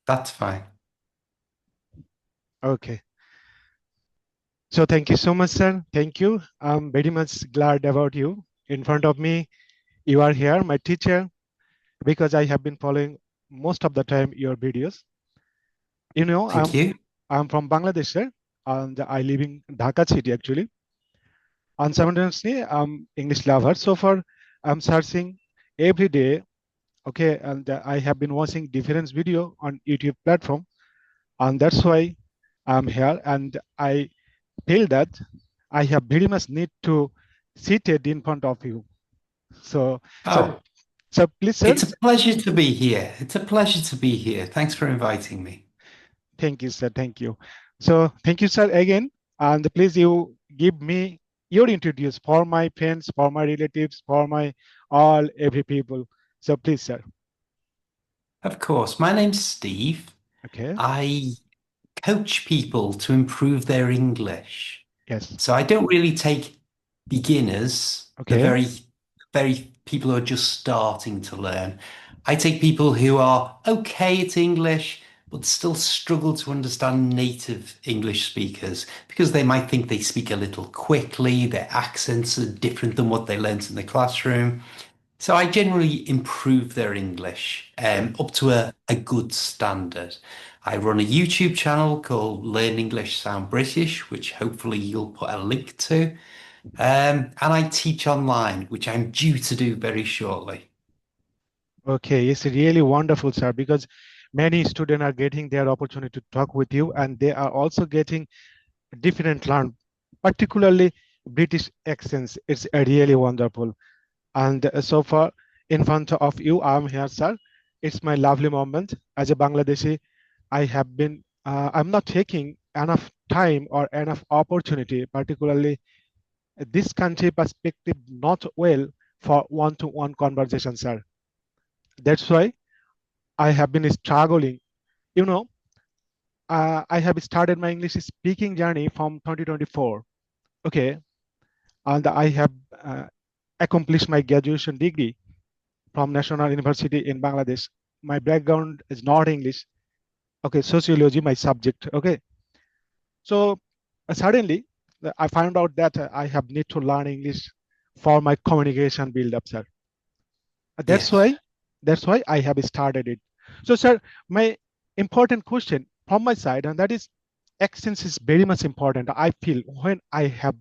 That's fine. Okay. So thank you so much, sir. Thank you. I'm very much glad about you. In front of me, you are here, my teacher, because I have been following most of the time your videos. You know, Thank I'm you. I'm from Bangladesh, sir, and I live in Dhaka city actually. And simultaneously, I'm English lover. So far, I'm searching every day. Okay, and I have been watching different video on YouTube platform, and that's why I'm here. And I feel that I have very much need to seated in front of you. So, so, Oh, so please, sir. it's a pleasure to be here. It's a pleasure to be here. Thanks for inviting me. Thank you, sir. Thank you. So, thank you, sir, again. And please, you give me your introduce for my friends, for my relatives, for my all every people. So, please, sir. Of course, my name's Steve. Okay. I coach people to improve their English. Yes. So I don't really take beginners, the Okay. very people who are just starting to learn. I take people who are okay at English, but still struggle to understand native English speakers because they might think they speak a little quickly, their accents are different than what they learnt in the classroom. So I generally improve their English up to a good standard. I run a YouTube channel called Learn English Sound British, which hopefully you'll put a link to. And I teach online, which I'm due to do very shortly. Okay. It's really wonderful, sir, because many students are getting their opportunity to talk with you, and they are also getting different learn, particularly British accents. It's really wonderful. And so far, in front of you, I'm here, sir. It's my lovely moment. As a Bangladeshi, I'm not taking enough time or enough opportunity, particularly this country perspective, not well for one-to-one conversation, sir. That's why I have been struggling. You know, I have started my English speaking journey from 2024. Okay, and I have uh, accomplished my graduation degree from National University in Bangladesh. My background is not English. Okay, sociology, my subject. Okay, so suddenly I found out that I have need to learn English for my communication build up, sir. That's Yes. why, that's why I have started it. So, sir, my important question from my side, and that is, accents is very much important. I feel when I have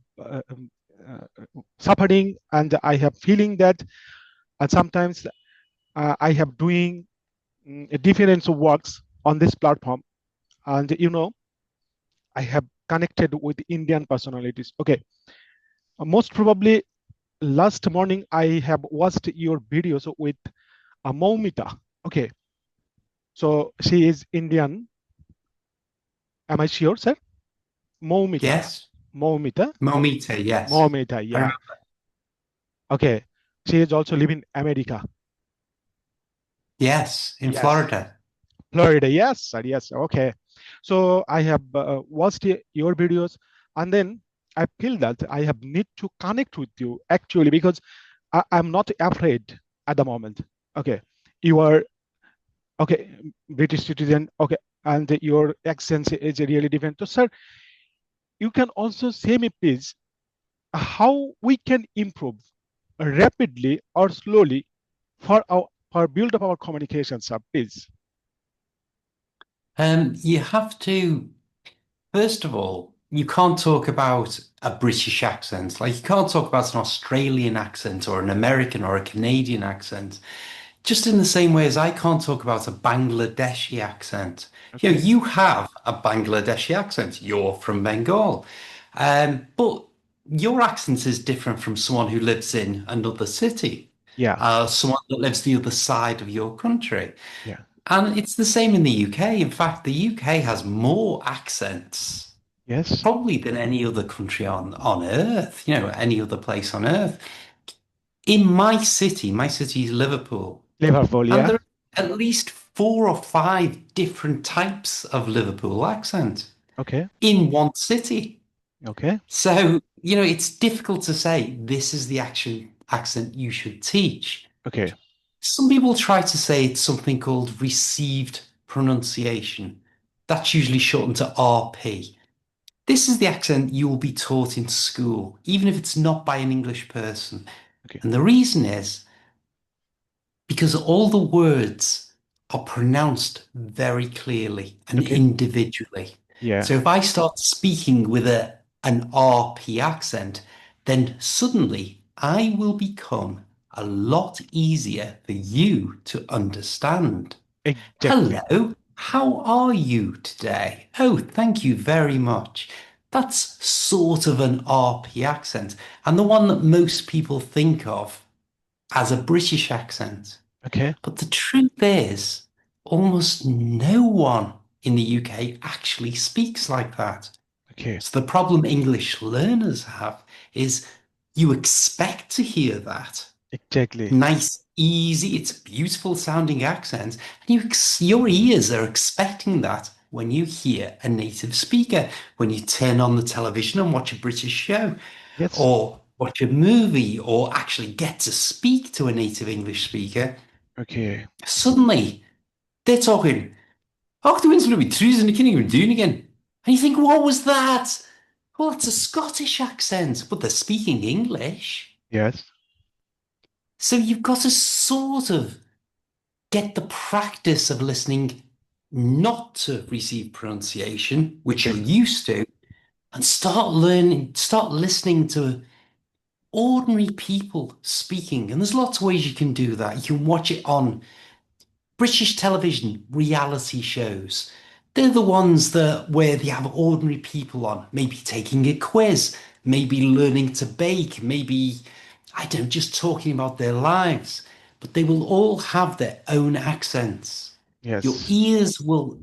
suffering and I have feeling that, and sometimes I have doing different works on this platform, and I have connected with Indian personalities. Okay, most probably last morning I have watched your videos with Moumita. Okay, so she is Indian. Am I sure, sir? Moumita. Yes. Moumita. Momita, yes. Moumita. I Yeah. remember. Okay. She is also living America. Yes, in Yes. Florida. Florida. Yes, sir. Yes. Okay. So I have watched your videos, and then I feel that I have need to connect with you actually because I'm not afraid at the moment. Okay. You are okay, British citizen. Okay. And your accent is really different. So, sir, you can also say me, please, how we can improve rapidly or slowly for build up our communication, sir, please. You have to First of all, you can't talk about a British accent. Like, you can't talk about an Australian accent or an American or a Canadian accent. Just in the same way as I can't talk about a Bangladeshi accent. Okay. You have a Bangladeshi accent. You're from Bengal. But your accent is different from someone who lives in another city, Yeah. someone that lives the other side of your country. Yeah. And it's the same in the UK. In fact, the UK has more accents Yes. probably than any other country on earth, any other place on earth. In my city is Liverpool, Liverpool. and Yeah. there are at least four or five different types of Liverpool accent Okay. in one city. Okay. So, it's difficult to say this is the accent you should teach. Okay. Some people try to say it's something called received pronunciation. That's usually shortened to RP. This is the accent you will be taught in school, even if it's not by an English person. Okay. And the reason is because all the words are pronounced very clearly and Okay. individually. Yeah. So if I start speaking with an RP accent, then suddenly I will become a lot easier for you to understand. Exactly. Hello, how are you today? Oh, thank you very much. That's sort of an RP accent, and the one that most people think of as a British accent. Okay. But the truth is, almost no one in the UK actually speaks like that. Okay. So the problem English learners have is you expect to hear that Exactly. nice, easy, it's a beautiful sounding accent, and your ears are expecting that when you hear a native speaker, when you turn on the television and watch a British show, Yes. or watch a movie, or actually get to speak to a native English speaker. Okay. Suddenly, they're talking, "Oh, the wind's going to be trees and the king of doing again." And you think, what was that? Well, it's a Scottish accent, but they're speaking English. Yes. So you've got to sort of get the practice of listening not to receive pronunciation, which you're Exactly. used to, and start listening to ordinary people speaking. And there's lots of ways you can do that. You can watch it on British television reality shows. They're the ones that where they have ordinary people on, maybe taking a quiz, maybe learning to bake, maybe, I don't know, just talking about their lives. But they will all have their own accents. Your Yes. ears will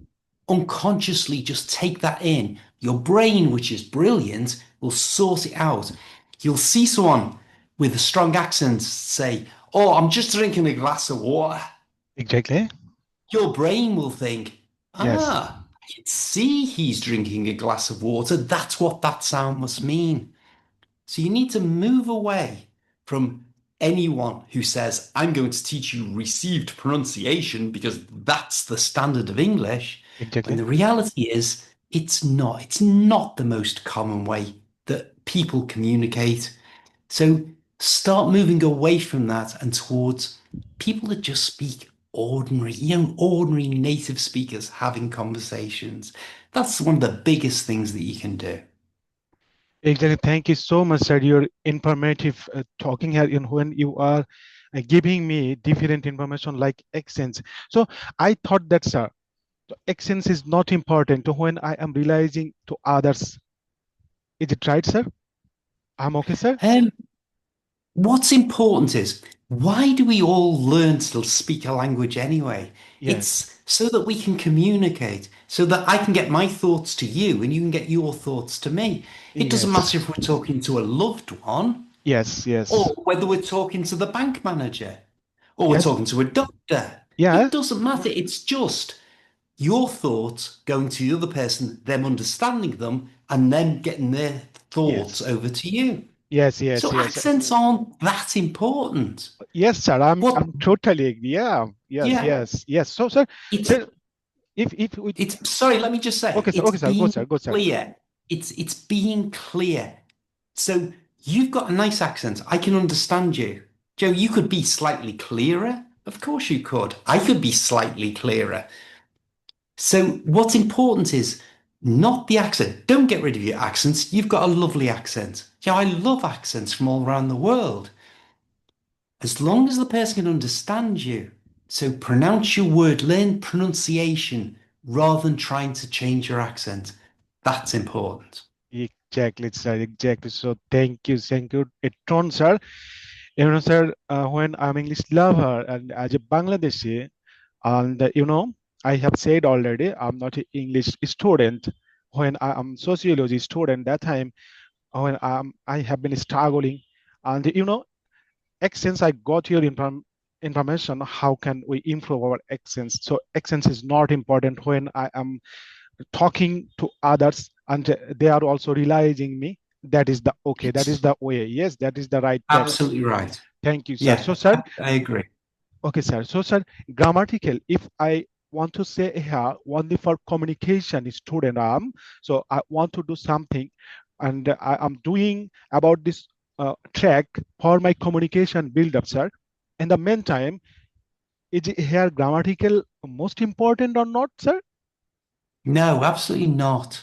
unconsciously just take that in. Your brain, which is brilliant, will sort it out. You'll see someone with a strong accent say, "Oh, I'm just drinking a glass of water." Exactly. Your brain will think, Yes. I can see he's drinking a glass of water. That's what that sound must mean. So you need to move away from anyone who says, "I'm going to teach you received pronunciation because that's the standard of English," when Exactly. the reality is it's not. It's not the most common way that people communicate. So start moving away from that and towards people that just speak ordinary, ordinary native speakers having conversations. That's one of the biggest things that you can do. Exactly. Thank you so much, sir. Your informative talking here in when you are giving me different information like accents. So I thought that, sir, accents is not important to when I am realizing to others. Is it right, sir? I'm okay, sir? Um, what's important is, why do we all learn to speak a language anyway? Yes. It's so that we can communicate, so that I can get my thoughts to you and you can get your thoughts to me. It doesn't Yes. matter if we're talking to a loved one Yes. Yes. or whether we're talking to the bank manager or we're Yes. talking to a doctor. Yeah. It doesn't matter. It's just your thoughts going to the other person, them understanding them, and them getting their thoughts Yes. over to you. Yes. Yes. So Yes. accents aren't that important. Yes, sir. I'm What, I'm totally agree. Yeah. Yes. yeah, Yes. Yes. So, sir, it's sir, if we it's sorry, let me just say, okay, sir. it's Okay, sir. Go, being sir. Go, sir. clear. It's being clear. So you've got a nice accent. I can understand you. Joe, you could be slightly clearer. Of course you could. I could be slightly clearer. So what's important is not the accent. Don't get rid of your accents. You've got a lovely accent. I love accents from all around the world. As long as the person can understand you. So pronounce your word, learn pronunciation rather than trying to change your accent. That's important. Exactly, sir. Exactly. So, thank you, a ton, sir. You know, sir, when I'm English lover and as a Bangladeshi, and I have said already, I'm not an English student. When I am sociology student, that time when I have been struggling, and accents, I got your information. How can we improve our accents? So accents is not important when I am talking to others and they are also realizing me. That is the okay. That is It's the way. Yes, that is the right. That absolutely right. thank you, sir. Yeah, So, sir, I agree. okay, sir. So, sir, grammatical. If I want to say here only for communication student. So I want to do something, and I am doing about this track for my communication build up, sir. In the meantime, is it here grammatical most important or not, sir? No, absolutely not.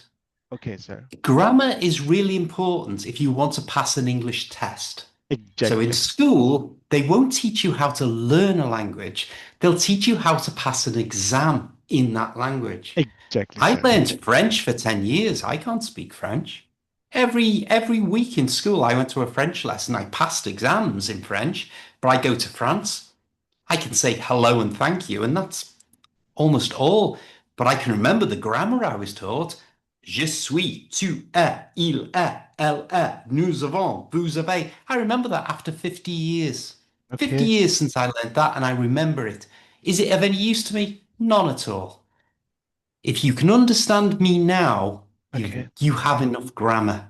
Okay, sir. Grammar is really important if you want to pass an English test. So in Exactly. school, they won't teach you how to learn a language. They'll teach you how to pass an exam in that language. Exactly, I sir. learned French for 10 years. I can't speak French. Every week in school, I went to a French lesson. I passed exams in French, but I go to France. I can say hello and thank you, and that's almost all. But I can remember the grammar I was taught. Je suis, tu es, il est, elle est, nous avons, vous avez. I remember that after 50 years. 50 Okay. years since I learned that, and I remember it. Is it of any use to me? None at all. If you can understand me now, Okay. you have enough grammar.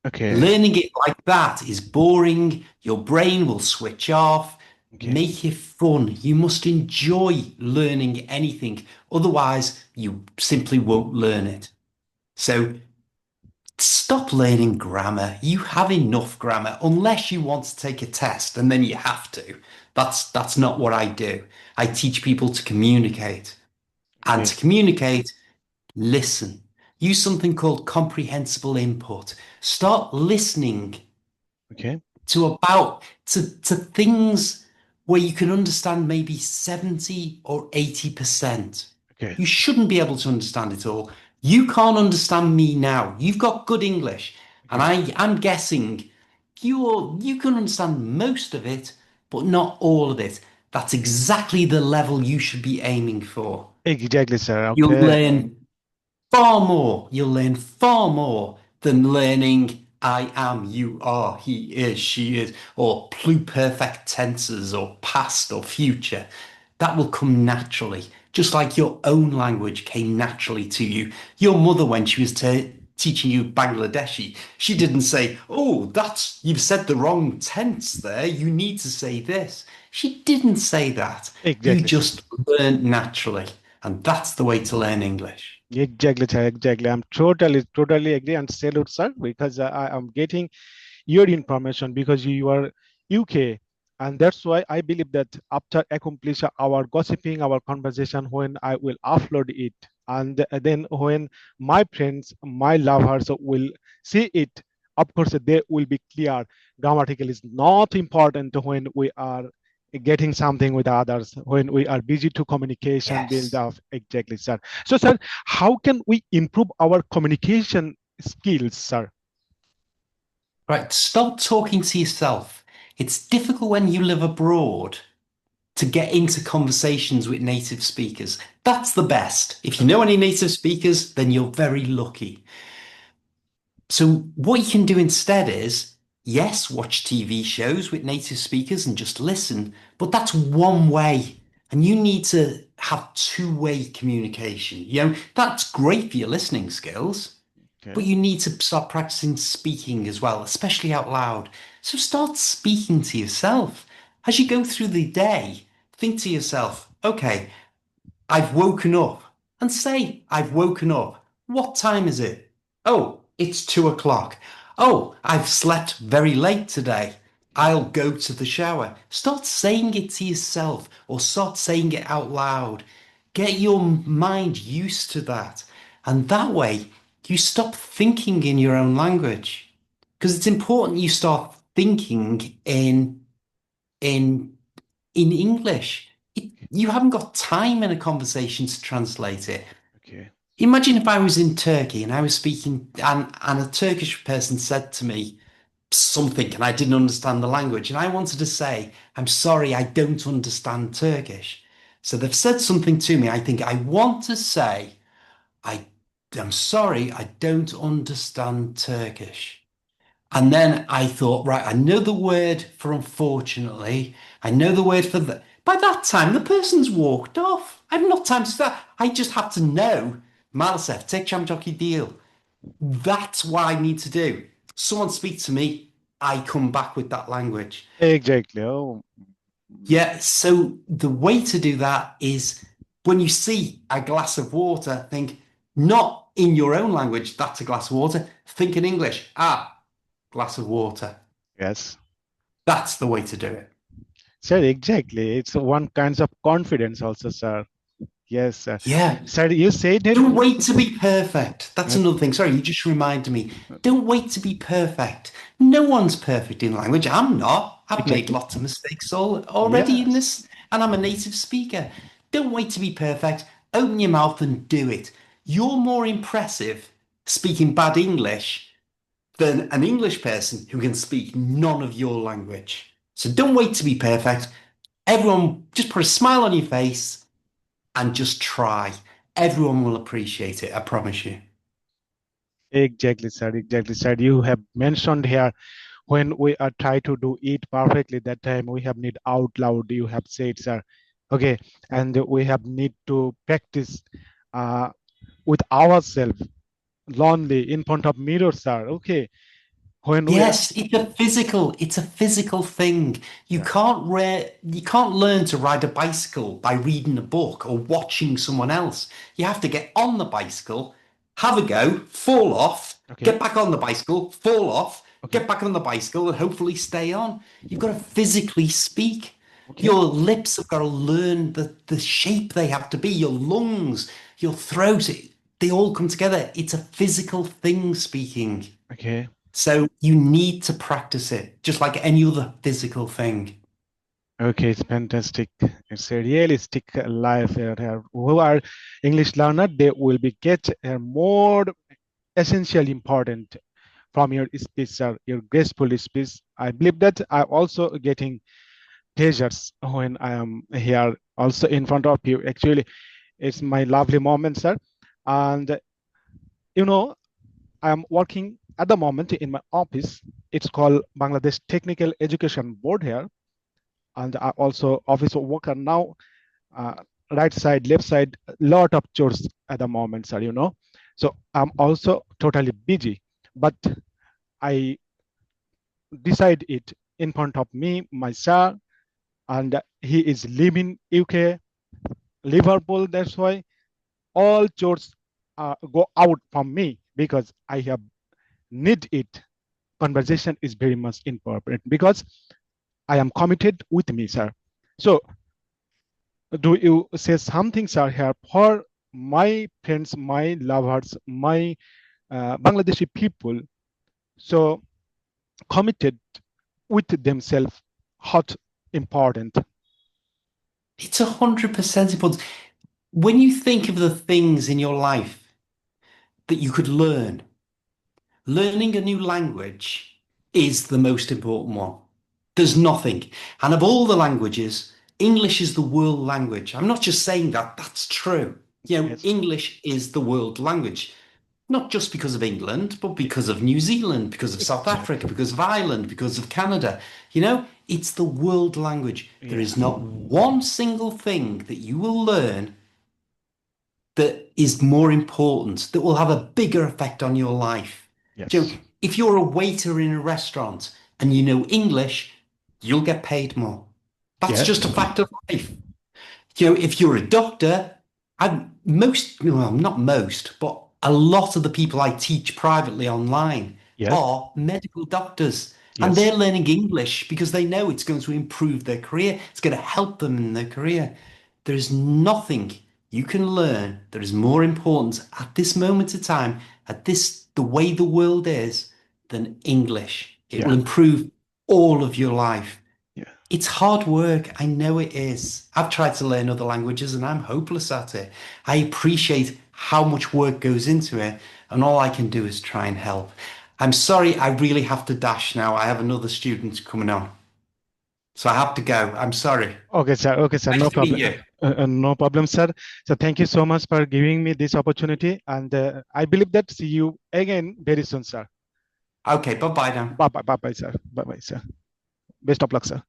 Okay. Learning it like that is boring. Your brain will switch off. Okay. Make it fun. You must enjoy learning anything. Otherwise, you simply won't learn it. So stop learning grammar. You have enough grammar unless you want to take a test and then you have to. That's not what I do. I teach people to communicate. And Okay. to communicate, listen. Use something called comprehensible input. Start listening Okay. to things where you can understand maybe 70 or 80%. Okay. You shouldn't be able to understand it all. You can't understand me now. You've got good English, and Okay. I'm guessing you can understand most of it, but not all of it. That's exactly the level you should be aiming for. Exactly, sir. You'll Okay. learn far more. You'll learn far more than learning I am, you are, he is, she is, or pluperfect tenses or past or future. That will come naturally, just like your own language came naturally to you. Your mother, when she was teaching you Bangladeshi, she didn't say, "Oh, you've said the wrong tense there. You need to say this." She didn't say that. You Exactly, sir. just learned naturally. And that's the way to learn English. Exactly, sir. Exactly. I'm totally agree and salute, sir, because I am getting your information because you are UK. And that's why I believe that after accomplish our gossiping, our conversation, when I will upload it, and then when my friends, my lovers will see it, of course, they will be clear. Grammatical is not important when we are getting something with others, when we are busy to communication build Yes. up. Exactly, sir. So, sir, how can we improve our communication skills, sir? Right. Stop talking to yourself. It's difficult when you live abroad to get into conversations with native speakers. That's the best. If you know Okay. any native speakers, then you're very lucky. So, what you can do instead is, yes, watch TV shows with native speakers and just listen, but that's one way. And you need to have two-way communication. That's great for your listening skills. Okay. But you need to start practicing speaking as well, especially out loud. So start speaking to yourself. As you go through the day, think to yourself, okay, I've woken up. And say, I've woken up. What time is it? Oh, it's 2 o'clock. Oh, I've slept very late today. I'll go to the shower. Start saying it to yourself or start saying it out loud. Get your mind used to that. And that way, you stop thinking in your own language. Because it's important you start thinking in in English. You haven't got time in a conversation to translate it. Okay. Imagine if I was in Turkey and I was speaking, and a Turkish person said to me something and I didn't understand the language, and I wanted to say, I'm sorry, I don't understand Turkish. So they've said something to me. I think I want to say, I, I'm sorry, I don't understand Turkish. And then I thought, right, I know the word for unfortunately. I know the word for the. By that time, the person's walked off. I've not time to start. I just have to know. Maalesef, tek çam çok deal. That's what I need to do. Someone speaks to me, I come back with that language. Exactly. Oh, Yeah, so the way to do that is When you see a glass of water, think not in your own language, that's a glass of water. Think in English, glass of water. Yes. That's the way to do it. Sir, exactly. It's one kinds of confidence also, sir. Yes, sir. Yeah. Sir, you said it. Don't wait to be perfect. That's Okay. another thing. Sorry, you just reminded me. Don't wait to be perfect. No one's perfect in language. I'm not. I've made Exactly. lots of mistakes already in Yes. this, and I'm a native speaker. Don't wait to be perfect. Open your mouth and do it. You're more impressive speaking bad English than an English person who can speak none of your language. So don't wait to be perfect. Everyone, just put a smile on your face and just try. Everyone will appreciate it, I promise you. Exactly, sir. Exactly, sir. You have mentioned here when we are try to do it perfectly, that time we have need out loud. You have said, sir. Okay, and we have need to practice uh, with ourselves, lonely in front of mirror, sir. Okay, when we are, Yes, it's a physical thing. yeah. You can't learn to ride a bicycle by reading a book or watching someone else. You have to get on the bicycle, have a go, fall off, Okay, get back on the bicycle, fall off, okay, get back on the bicycle, and hopefully stay on. You've got to physically speak. okay, Your lips have got to learn the shape they have to be, your lungs, your throat, they all come together. It's a physical thing speaking. okay. So you need to practice it, just like any other physical thing. Okay, it's fantastic. It's a realistic life here. Who are English learner, they will be get more essential important from your speech, sir, your graceful speech. I believe that I'm also getting pleasures when I am here, also in front of you. Actually, it's my lovely moment, sir. And you know, I'm working at the moment in my office. It's called Bangladesh Technical Education Board here, and I also office worker now. Uh, right side, left side, lot of chores at the moment, sir. So I'm also totally busy, but I decide it in front of me, my son, and he is living UK, Liverpool. That's why all chores go out from me because I have need it. Conversation is very much important because I am committed with me, sir. So do you say something, sir, here for my friends, my lovers, my Bangladeshi people? So committed with themselves, hot important. It's 100% important. When you think of the things in your life that you could learn, learning a new language is the most important one. There's nothing. And of all the languages, English is the world language. I'm not just saying that, that's true. Yes, English is the world language. Not just because of England, but because of New Zealand, because of South Africa, exactly. because of Ireland, because of Canada. It's the world language. There Yeah. is not one single thing that you will learn that is more important, that will have a bigger effect on your life. Yes. If you're a waiter in a restaurant and you know English, you'll get paid more. That's Yes. just a fact of life. If you're a doctor, not most, but a lot of the people I teach privately online Yes. are medical doctors. And Yes. they're learning English because they know it's going to improve their career. It's going to help them in their career. There is nothing you can learn that is more important at this moment of time, the way the world is, than English. It will Yeah. improve all of your life. Yeah. It's hard work. I know it is. I've tried to learn other languages and I'm hopeless at it. I appreciate how much work goes into it, and all I can do is try and help. I'm sorry, I really have to dash now. I have another student coming on. So I have to go. I'm sorry. Okay, sir. Okay, sir. Nice No to meet problem. you. No problem, sir. So thank you so much for giving me this opportunity, and I believe that see you again very soon, sir. Okay, bye bye now. Bye bye, bye bye, sir. Bye bye, sir. Best of luck, sir.